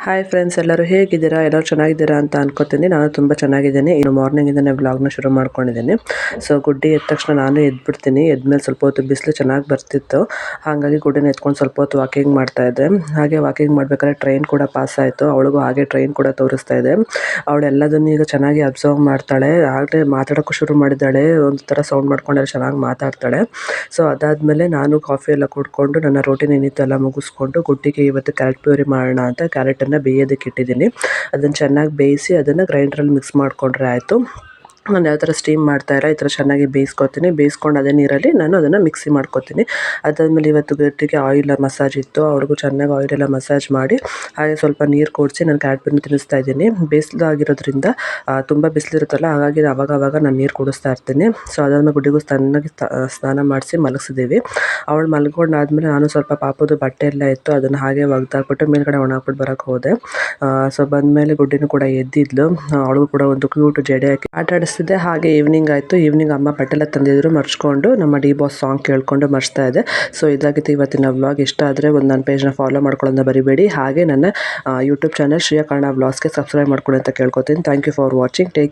Hi friends, ಎಲ್ಲರೂ ಹೇಗಿದ್ದೀರಾ? ಎಲ್ಲರೂ ಚೆನ್ನಾಗಿದ್ದೀರಾ ಅಂತ ಅನ್ಕೋತೀನಿ. ನಾನು ತುಂಬ ಚೆನ್ನಾಗಿದ್ದೀನಿ. ಇನ್ನು ಮಾರ್ನಿಂಗಿಂದನೇ ವ್ಲಾಗ್ನ ಶುರು ಮಾಡ್ಕೊಂಡಿದ್ದೀನಿ. ಸೊ ಗುಡ್ಡಿ ಎದ್ದ ತಕ್ಷಣ ನಾನು ಎದ್ಬಿಡ್ತೀನಿ. ಎದ್ಮೇಲೆ ಸ್ವಲ್ಪ ಹೊತ್ತು ಬಿಸಿಲು ಚೆನ್ನಾಗಿ ಬರ್ತಿತ್ತು. ಹಾಗಾಗಿ ಗುಡ್ಡಿನ ಎತ್ಕೊಂಡು ಸ್ವಲ್ಪ ಹೊತ್ತು ವಾಕಿಂಗ್ ಮಾಡ್ತಾ ಇದ್ದೆ. ಹಾಗೆ ವಾಕಿಂಗ್ ಮಾಡ್ಬೇಕಾದ್ರೆ ಟ್ರೈನ್ ಕೂಡ ಪಾಸ್ ಆಯಿತು. ಅವಳಿಗೂ ಹಾಗೆ ಟ್ರೈನ್ ಕೂಡ ತೋರಿಸ್ತಾ ಇದೆ. ಅವಳು ಎಲ್ಲದನ್ನು ಈಗ ಚೆನ್ನಾಗಿ ಅಬ್ಸರ್ವ್ ಮಾಡ್ತಾಳೆ. ಆಗಲೇ ಮಾತಾಡೋಕ್ಕೂ ಶುರು ಮಾಡಿದ್ದಾಳೆ. ಒಂದು ಥರ ಸೌಂಡ್ ಮಾಡ್ಕೊಂಡೆಲ್ಲ ಚೆನ್ನಾಗಿ ಮಾತಾಡ್ತಾಳೆ. ಸೊ ಅದಾದಮೇಲೆ ನಾನು ಕಾಫಿ ಎಲ್ಲ ಕುಡ್ಕೊಂಡು ನನ್ನ ರೋಟಿನ್ ಏನಿತ್ತು ಎಲ್ಲ ಮುಗಿಸ್ಕೊಂಡು ಗುಡ್ಡಿಗೆ ಇವತ್ತು ಕ್ಯಾರೆಟ್ ಪ್ಯೂರಿ ಮಾಡೋಣ ಅಂತ ಕ್ಯಾರೆಟನ್ನು ಬೇಯೋದಕ್ಕೆ ಇಟ್ಟಿದ್ದೀನಿ. ಅದನ್ನು ಚೆನ್ನಾಗಿ ಬೇಯಿಸಿ ಅದನ್ನು ಗ್ರೈಂಡ್ರಲ್ಲಿ ಮಿಕ್ಸ್ ಮಾಡಿಕೊಂಡ್ರೆ ಆಯಿತು. ನಾನು ಯಾವ ಥರ ಸ್ಟೀಮ್ ಮಾಡ್ತಾಯಿಲ್ಲ, ಈ ಥರ ಚೆನ್ನಾಗಿ ಬೇಯಿಸ್ಕೊತೀನಿ. ಬೇಯಿಸ್ಕೊಂಡು ಅದೇ ನೀರಲ್ಲಿ ನಾನು ಅದನ್ನು ಮಿಕ್ಸಿ ಮಾಡ್ಕೊತೀನಿ. ಅದಾದಮೇಲೆ ಇವತ್ತು ಗಟ್ಟಿಗೆ ಆಯಿಲ್ ಮಸಾಜ್ ಇತ್ತು. ಅವ್ಳಿಗೂ ಚೆನ್ನಾಗಿ ಆಯಿಲೆಲ್ಲ ಮಸಾಜ್ ಮಾಡಿ ಹಾಗೆ ಸ್ವಲ್ಪ ನೀರು ಕೂಡಿಸಿ ನಾನು ಕ್ಯಾರೆಟ್ ಪ್ಯೂರಿ ತಿನ್ನಿಸ್ತಾ ಇದ್ದೀನಿ. ಬಿಸಿಲಾಗಿರೋದ್ರಿಂದ ತುಂಬ ಬಿಸಿಲಿರುತ್ತಲ್ಲ, ಹಾಗಾಗಿ ಅವಾಗ ನಾನು ನೀರು ಕುಡಿಸ್ತಾ ಇರ್ತೀನಿ. ಸೊ ಅದಾದಮೇಲೆ ಗುಡ್ಡಿಗೂ ಚೆನ್ನಾಗಿ ಸ್ನಾನ ಮಾಡಿಸಿ ಮಲಗಿಸಿದ್ದೀವಿ. ಅವಳು ಮಲ್ಕೊಂಡಾದ್ಮೇಲೆ ನಾನು ಸ್ವಲ್ಪ ಪಾಪದು ಬಟ್ಟೆ ಎಲ್ಲ ಇತ್ತು, ಅದನ್ನು ಹಾಗೆ ಒಗ್ದಾಕ್ಬಿಟ್ಟು ಮೇಲ್ಗಡೆ ಒಣಾಕ್ಬಿಟ್ಟು ಬರೋಕ್ಕೆ ಹೋದೆ. ಸೊ ಬಂದಮೇಲೆ ಗುಡ್ಡಿನೂ ಕೂಡ ಎದ್ದಿದ್ಲು. ಅವಳಿಗೂ ಕೂಡ ಒಂದು ಕ್ಯೂಟ್ ಜಡೆ ಹಾಕಿ ಆಟ ಆಡಿಸ್ತಿದ್ದೆ. ಹಾಗೆ ಈವ್ನಿಂಗ್ ಆಯಿತು. ಈವ್ನಿಂಗ್ ಅಮ್ಮ ಬಟ್ಟೆಲ್ಲ ತಂದಿದ್ರು, ಮರ್ಚ್ಕೊಂಡು ನಮ್ಮ ಡಿ ಬಾಸ್ ಸಾಂಗ್ ಕೇಳ್ಕೊಂಡು ಮರ್ಚ್ತಾ ಇದೆ. ಸೊ ಇದಾಗಿತ್ತು ಇವತ್ತಿನ ವ್ಲಾಗ್. ಇಷ್ಟ ಆದರೆ ಒಂದು ನನ್ನ ಪೇಜ್ನ ಫಾಲೋ ಮಾಡ್ಕೊಳ್ಳೋದನ್ನ ಬರಿಬೇಡಿ. ಹಾಗೆ ನನ್ನ ಯೂಟ್ಯೂಬ್ ಚಾನಲ್ ಶ್ರೇಯಾ ಕನ್ನಡ ವ್ಲಾಗ್ಸ್ಗೆ ಸಬ್ಸ್ಕ್ರೈಬ್ ಮಾಡ್ಕೊಳ್ಳಿ ಅಂತ ಕೇಳ್ಕೊತೀನಿ. Thank you for watching. Take